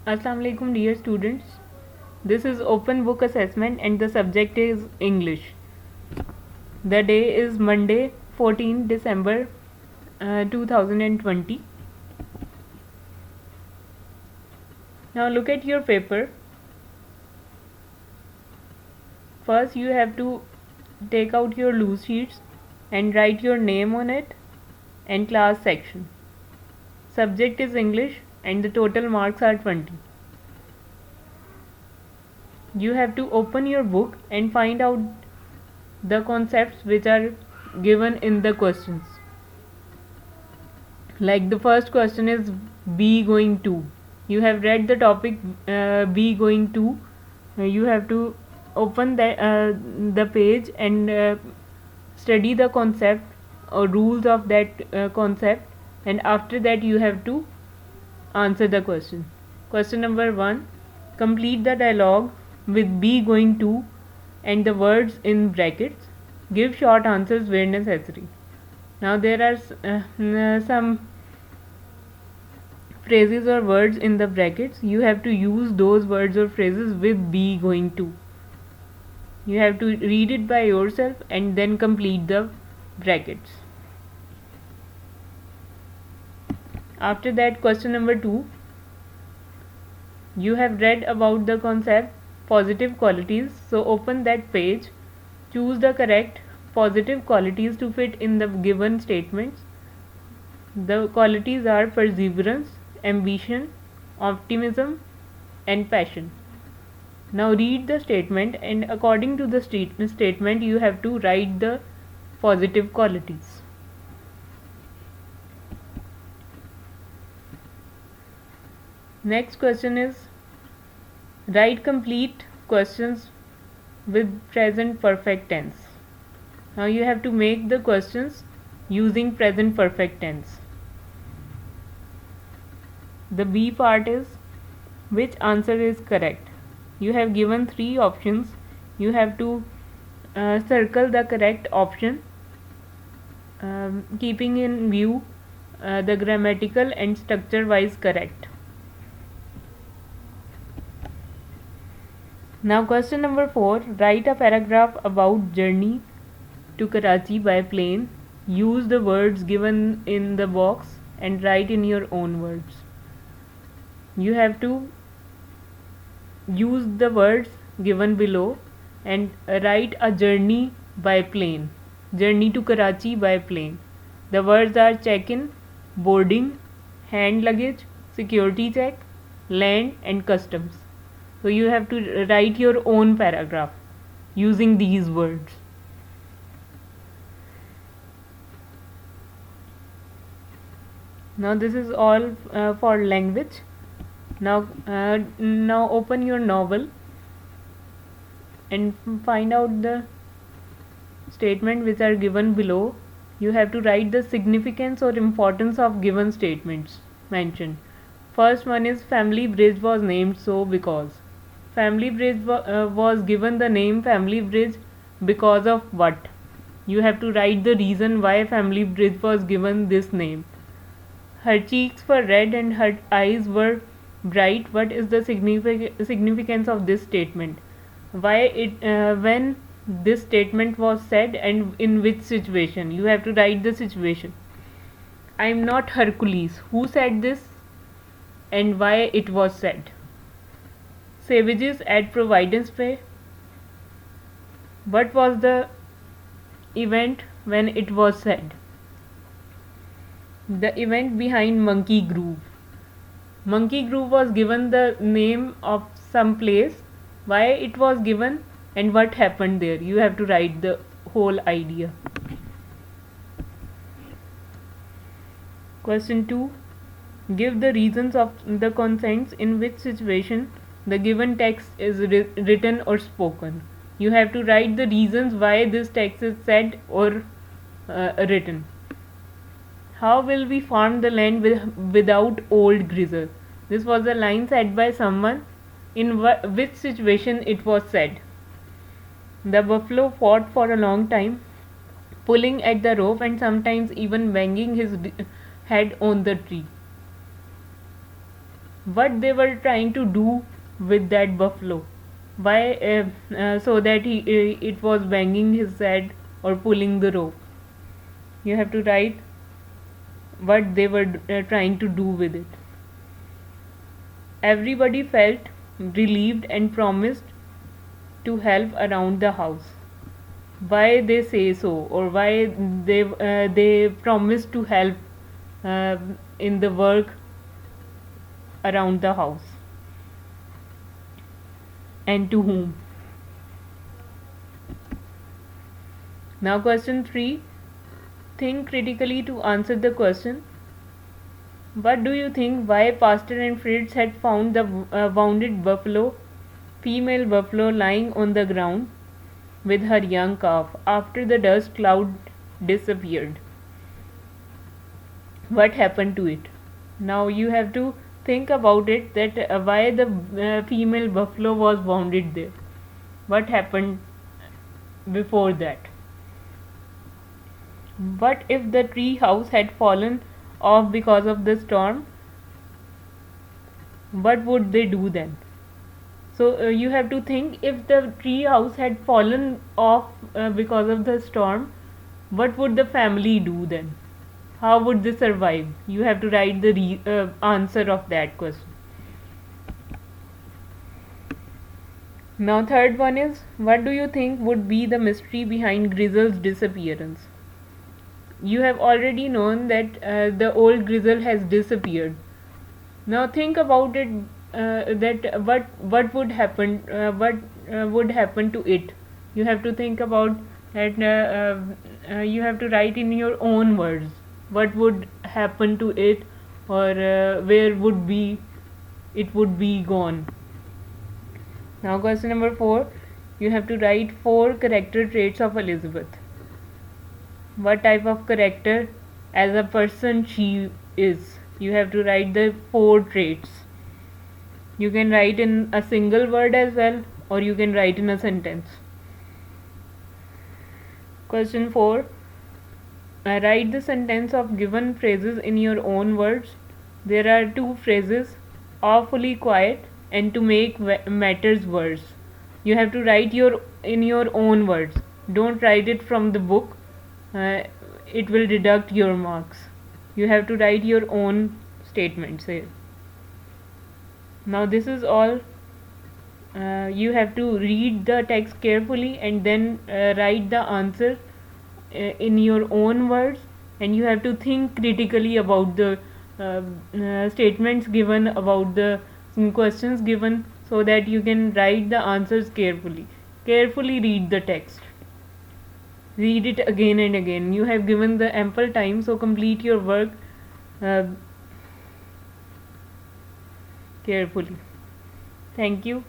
Assalamu alaikum dear students. This is open book assessment and the subject is English. The day is Monday 14 December 2020. Now look at your paper. First you have to take out your loose sheets and write your name on it and class section. Subject is English and the total marks are 20. You have to open your book and find out the concepts which are given in the questions. Like the first question is be going to. You have read the topic be going to. You have to open the page and study the concept or rules of that concept, and after that you have to answer the question. Question number 1. Complete the dialogue with be going to and the words in brackets. Give short answers where necessary. Now there are some phrases or words in the brackets. You have to use those words or phrases with be going to. You have to read it by yourself and then complete the brackets. After that, question number 2. You have read about the concept positive qualities, so open that page. Choose the correct positive qualities to fit in the given statements. The qualities are perseverance, ambition, optimism, and passion. Now read the statement, and according to the statement you have to write the positive qualities. Next question is write complete questions with present perfect tense. Now you have to make the questions using present perfect tense. The B part is which answer is correct. You have given 3 options. You have to circle the correct option, keeping in view the grammatical and structure wise correct. Now question number 4. Write a paragraph about journey to Karachi by plane. Use the words given in the box and write in your own words. You have to use the words given below and write a journey by plane. Journey to Karachi by plane. The words are check-in, boarding, hand luggage, security check, land and customs. So you have to write your own paragraph using these words. Now this is all for language. Now open your novel and find out the statement which are given below. You have to write the significance or importance of given statements mentioned. First one is Family Bridge was named so because. Family Bridge was given the name Family Bridge because of what? You have to write the reason why Family Bridge was given this name. Her cheeks were red and her eyes were bright. What is the significance of this statement? Why it when this statement was said and in which situation? You have to write the situation. I am not Hercules. Who said this and why it was said? Savages at Providence Bay. What was the event when it was said? The event behind Monkey Groove. Monkey Groove was given the name of some place, why it was given and what happened there. You have to write the whole idea. Question 2. Give the reasons of the consents in which situation the given text is written or spoken. You have to write the reasons why this text is said or written. How will we farm the land without old Grizzle? This was a line said by someone. In which situation it was said? The buffalo fought for a long time, pulling at the rope and sometimes even banging his head on the tree. what they were trying to do with that buffalo. Why? So that it was banging his head or pulling the rope. You have to write what they were trying to do with it. Everybody felt relieved and promised to help around the house. Why they say so, or why they promise to help in the work around the house, and to whom? Now question 3. Think critically to answer the question. What do you think why Pastor and Fritz had found the wounded buffalo, female buffalo, lying on the ground with her young calf after the dust cloud disappeared? What happened to it? Now you have to think about it, that why the female buffalo was wounded there. What happened before that? What if the tree house had fallen off because of the storm? What would they do then? So you have to think, if the tree house had fallen off because of the storm, what would the family do then? How would they survive? You have to write the answer of that question. Now third one is, what do you think would be the mystery behind Grizzle's disappearance? You have already known that the old Grizzle has disappeared. Now think about it, that what would happen, would happen to it. You have to think about that. You have to write in your own words what would happen to it, or where would be it would be gone. Now question number 4. You have to write 4 character traits of Elizabeth. What type of character as a person she is. You have to write the 4 traits. You can write in a single word as well, or you can write in a sentence. Question 4. Write the sentence of given phrases in your own words. There are 2 phrases, awfully quiet and to make matters worse. You have to write in your own words. Don't write it from the book. It will deduct your marks. You have to write your own statements here. Now this is all. You have to read the text carefully and then write the answer in your own words, and you have to think critically about the statements given, about the questions given, so that you can write the answers carefully. Carefully read the text. Read it again and again. You have given the ample time, so complete your work carefully. Thank you.